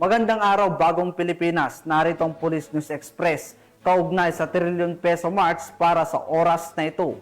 Magandang araw, Bagong Pilipinas. Narito ang Police News Express, kaugnay sa trilyon peso march para sa oras na ito.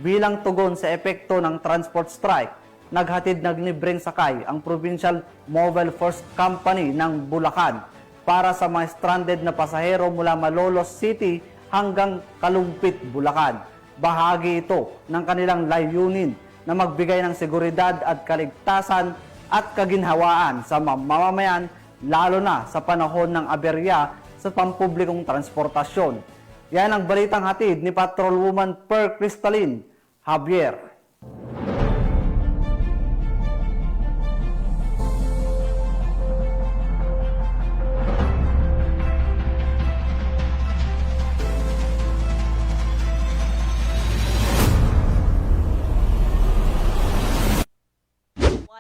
Bilang tugon sa epekto ng transport strike, naghatid ng libreng sakay ang Provincial Mobile Force Company ng Bulacan para sa mga stranded na pasahero mula Malolos City hanggang Kalumpit, Bulacan. Bahagi ito ng kanilang layunin na magbigay ng seguridad at kaligtasan at kaginhawaan sa mamamayan, lalo na sa panahon ng aberya sa pampublikong transportasyon. Yan ang balitang hatid ni Patrolwoman Per Cristalin Javier.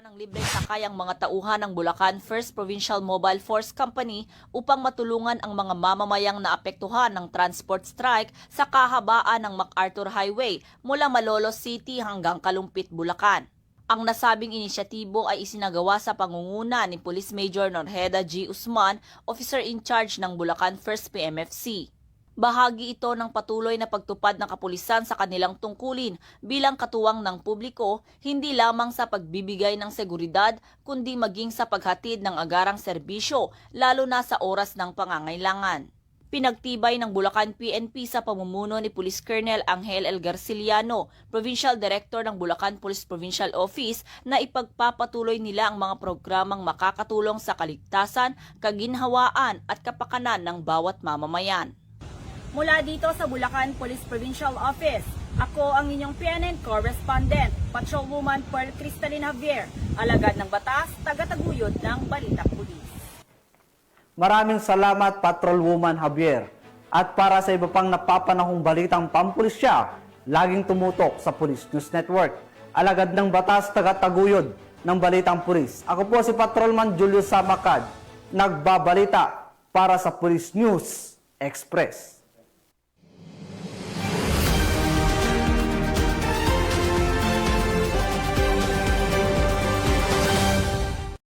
Ng libreng sakay ang mga tauhan ng Bulacan First Provincial Mobile Force Company upang matulungan ang mga mamamayang naapektuhan ng transport strike sa kahabaan ng MacArthur Highway mula Malolos City hanggang Kalumpit, Bulacan. Ang nasabing inisyatibo ay isinagawa sa pangunguna ni Police Major Norheda G. Usman, Officer in Charge ng Bulacan First PMFC. Bahagi ito ng patuloy na pagtupad ng kapulisan sa kanilang tungkulin bilang katuwang ng publiko, hindi lamang sa pagbibigay ng seguridad kundi maging sa paghatid ng agarang serbisyo, lalo na sa oras ng pangangailangan. Pinagtibay ng Bulacan PNP sa pamumuno ni Police Colonel Angel L. Garciliano, Provincial Director ng Bulacan Police Provincial Office, na ipagpapatuloy nila ang mga programang makakatulong sa kaligtasan, kaginhawaan at kapakanan ng bawat mamamayan. Mula dito sa Bulacan Police Provincial Office, ako ang inyong PNN Correspondent, Patrolwoman Per Cristalin Javier, alagad ng batas, tagataguyod ng Balitang Pulis. Maraming salamat, Patrolwoman Javier. At para sa iba pang napapanahong balitang pampulisya, laging tumutok sa Police News Network. Alagad ng batas, tagataguyod ng Balitang Pulis. Ako po si Patrolman Julius Samacad, nagbabalita para sa Police News Express.